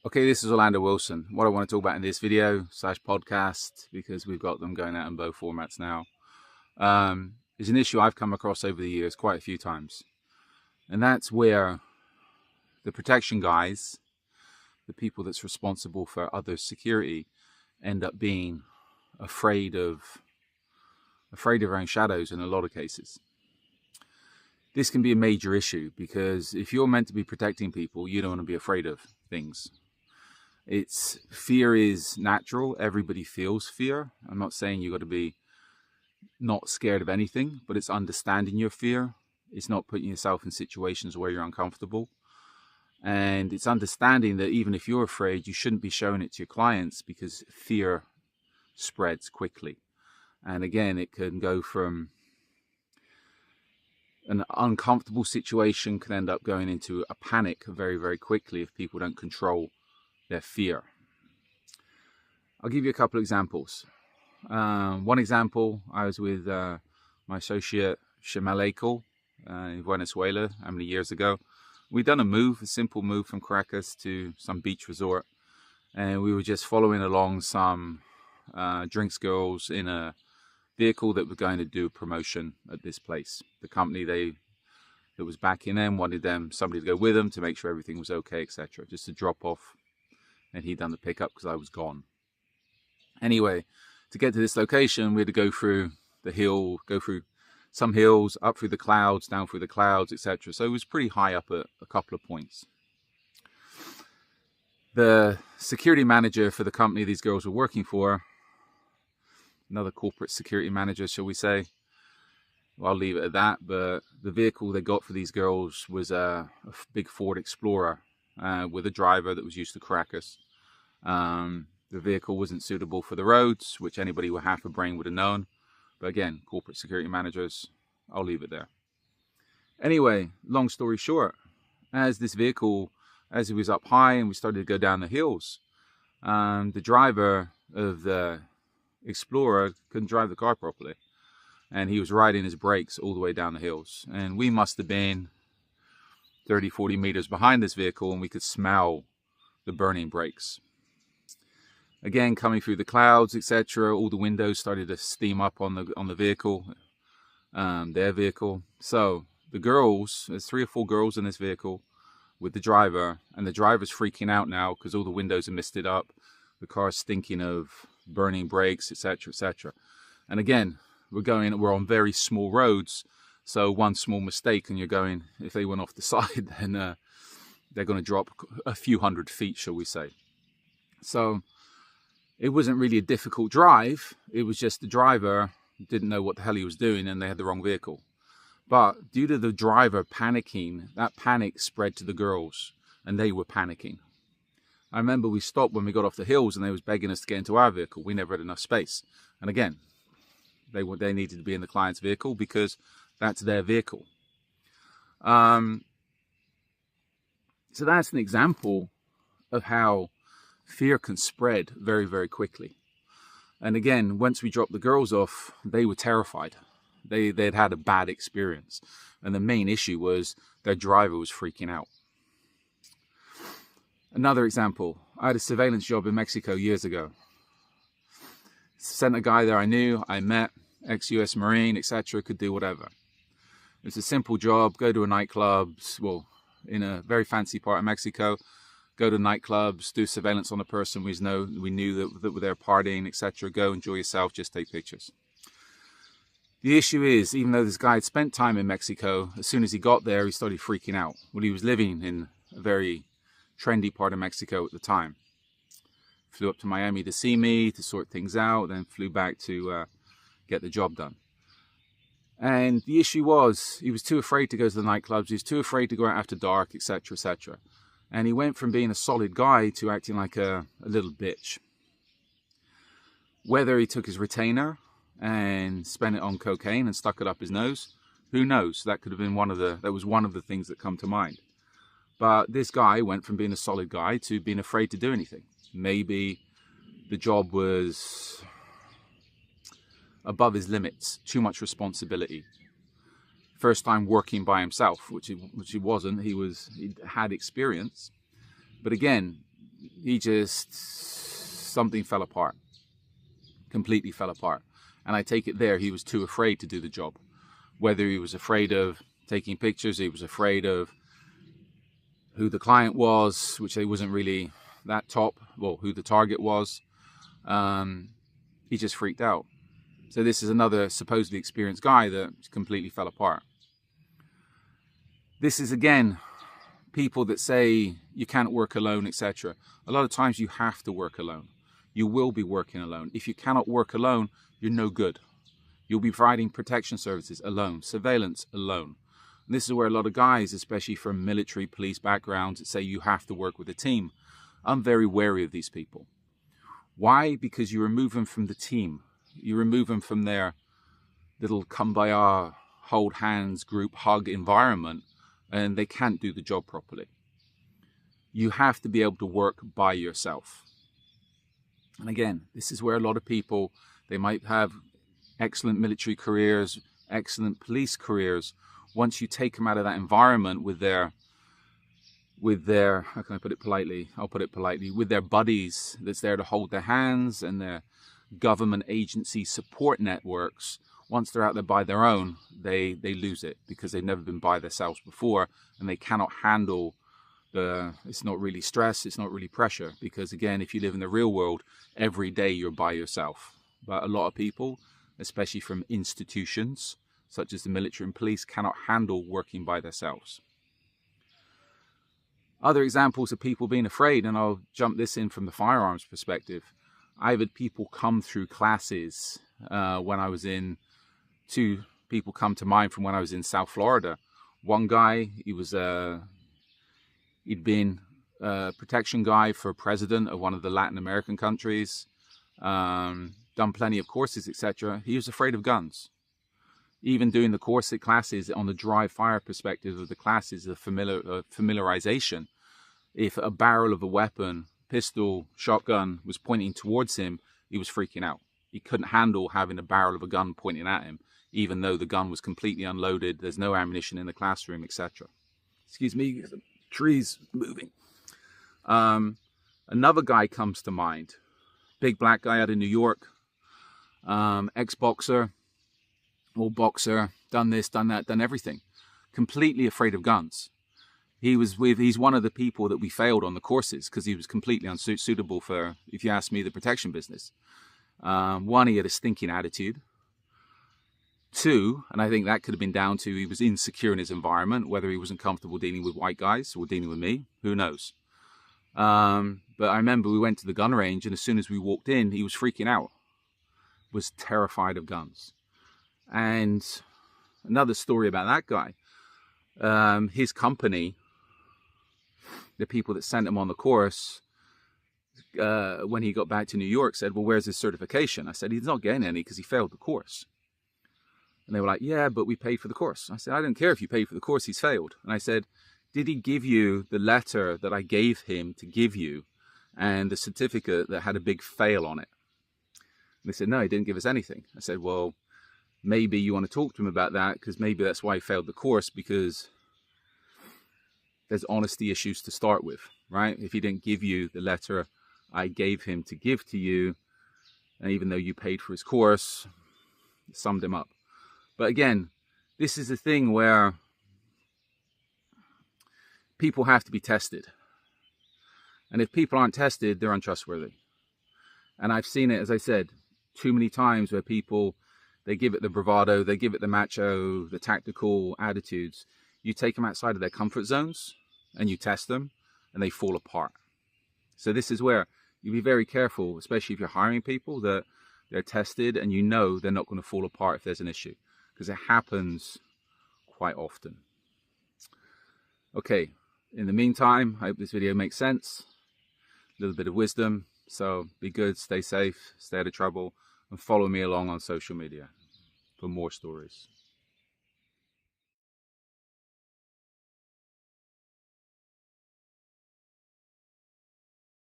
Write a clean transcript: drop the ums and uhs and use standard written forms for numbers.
Okay, this is Orlando Wilson. What I want to talk about in this video slash podcast, because we've got them going out in both formats now, is an issue I've come across over the years quite a few times. And that's where the protection guys, the people that's responsible for others' security, end up being afraid of their own shadows in a lot of cases. This can be a major issue because if you're meant to be protecting people, you don't want to be afraid of things. Fear is natural. Everybody feels fear. I'm not saying you got to be not scared of anything, but it's understanding your fear. It's not putting yourself in situations where you're uncomfortable. And it's understanding that even if you're afraid, you shouldn't be showing it to your clients because fear spreads quickly. And again, it can go from an uncomfortable situation can end up going into a panic very, very quickly if people don't control their fear. I'll give you a couple of examples. One example, I was with my associate Shemaleco in Venezuela how many years ago. We'd done a simple move from Caracas to some beach resort, and we were just following along some drinks girls in a vehicle that were going to do a promotion at this place. The company that was backing them wanted somebody to go with them to make sure everything was okay, etc. Just to drop off, and he'd done the pickup because I was gone. Anyway, to get to this location, we had to go through the hill, go through some hills, up through the clouds, down through the clouds, etc. So it was pretty high up at a couple of points. The security manager for the company these girls were working for, another corporate security manager, shall we say, well, I'll leave it at that, but the vehicle they got for these girls was a big Ford Explorer with a driver that was used to Caracas. The vehicle wasn't suitable for the roads, which anybody with half a brain would have known. But again, corporate security managers, I'll leave it there. Anyway, long story short, as it was up high and we started to go down the hills, the driver of the Explorer couldn't drive the car properly. And he was riding his brakes all the way down the hills. And we must have been 30, 40 meters behind this vehicle, and we could smell the burning brakes. Again, coming through the clouds, etc., all the windows started to steam up on the vehicle, their vehicle. So the girls, there's 3 or 4 girls in this vehicle with the driver, and the driver's freaking out now because all the windows are misted up. The car's stinking of burning brakes, etc., etc. And again, we're on very small roads, so one small mistake and if they went off the side, then they're going to drop a few hundred feet, shall we say. So it wasn't really a difficult drive. It was just the driver didn't know what the hell he was doing and they had the wrong vehicle. But due to the driver panicking, that panic spread to the girls and they were panicking. I remember we stopped when we got off the hills and they was begging us to get into our vehicle. We never had enough space. And again, they needed to be in the client's vehicle because that's their vehicle. So that's an example of how fear can spread very, very quickly. And again, once we dropped the girls off, they were terrified. They'd had a bad experience. And the main issue was their driver was freaking out. Another example, I had a surveillance job in Mexico years ago. Sent a guy there I met, ex-US Marine, etc., could do whatever. It was a simple job, go to a nightclub, well, in a very fancy part of Mexico, go to nightclubs, do surveillance on a person we knew that were there partying, etc. Go enjoy yourself, just take pictures. The issue is, even though this guy had spent time in Mexico, as soon as he got there, he started freaking out. Well, he was living in a very trendy part of Mexico at the time. Flew up to Miami to see me, to sort things out, then flew back to get the job done. And the issue was, he was too afraid to go to the nightclubs, he was too afraid to go out after dark, etc., etc. And he went from being a solid guy to acting like a little bitch. Whether he took his retainer and spent it on cocaine and stuck it up his nose, who knows? That could have been that was one of the things that come to mind. But this guy went from being a solid guy to being afraid to do anything. Maybe the job was above his limits, too much responsibility. First time working by himself, which he wasn't. He had experience, but again, something fell apart, completely fell apart. And I take it there, he was too afraid to do the job. Whether he was afraid of taking pictures, he was afraid of who the client was, which he wasn't really that top, well, who the target was. He just freaked out. So this is another supposedly experienced guy that completely fell apart. This is, again, people that say you can't work alone, etc. A lot of times you have to work alone. You will be working alone. If you cannot work alone, you're no good. You'll be providing protection services alone, surveillance alone. And this is where a lot of guys, especially from military, police backgrounds, say you have to work with a team. I'm very wary of these people. Why? Because you remove them from the team. You remove them from their little kumbaya, hold hands, group hug environment, and they can't do the job properly. You have to be able to work by yourself. And again, this is where a lot of people, they might have excellent military careers, excellent police careers. Once you take them out of that environment with their, how can I put it politely? I'll put it politely, with their buddies that's there to hold their hands and their government agency support networks, once they're out there by their own, they lose it because they've never been by themselves before, and they cannot handle it's not really stress, it's not really pressure, because again, if you live in the real world, every day you're by yourself. But a lot of people, especially from institutions such as the military and police, cannot handle working by themselves. Other examples of people being afraid, and I'll jump this in from the firearms perspective. I've had people come through classes when I was in, two people come to mind from when I was in South Florida. One guy, he'd been a protection guy for president of one of the Latin American countries, done plenty of courses, etc. He was afraid of guns. Even doing the course classes on the dry fire perspective of the classes of familiarization, if a barrel of a weapon, pistol, shotgun was pointing towards him, he was freaking out. He couldn't handle having a barrel of a gun pointing at him, even though the gun was completely unloaded, there's no ammunition in the classroom, etc. Excuse me, the trees moving. Another guy comes to mind. Big black guy out of New York, ex-boxer, old boxer, done this, done that, done everything. Completely afraid of guns. He's one of the people that we failed on the courses because he was completely unsuitable for, if you ask me, the protection business. One, he had a stinking attitude. Two, and I think that could have been down to he was insecure in his environment, whether he wasn't comfortable dealing with white guys or dealing with me, who knows. But I remember we went to the gun range, and as soon as we walked in, he was freaking out, was terrified of guns. And another story about that guy, his company, the people that sent him on the course, when he got back to New York, said, well, where's his certification? I said, he's not getting any because he failed the course. And they were like, yeah, but we paid for the course. I said, I don't care if you paid for the course, he's failed. And I said, did he give you the letter that I gave him to give you and the certificate that had a big fail on it? And they said, no, he didn't give us anything. I said, well, maybe you want to talk to him about that, because maybe that's why he failed the course, because there's honesty issues to start with, right? If he didn't give you the letter I gave him to give to you, and even though you paid for his course, it summed him up. But again, this is a thing where people have to be tested. And if people aren't tested, they're untrustworthy. And I've seen it, as I said, too many times where people, they give it the bravado, they give it the macho, the tactical attitudes. You take them outside of their comfort zones and you test them and they fall apart. So this is where you be very careful, especially if you're hiring people, that they're tested and you know they're not going to fall apart if there's an issue, because it happens quite often. Okay, in the meantime, I hope this video makes sense. A little bit of wisdom. So be good, stay safe, stay out of trouble, and follow me along on social media for more stories.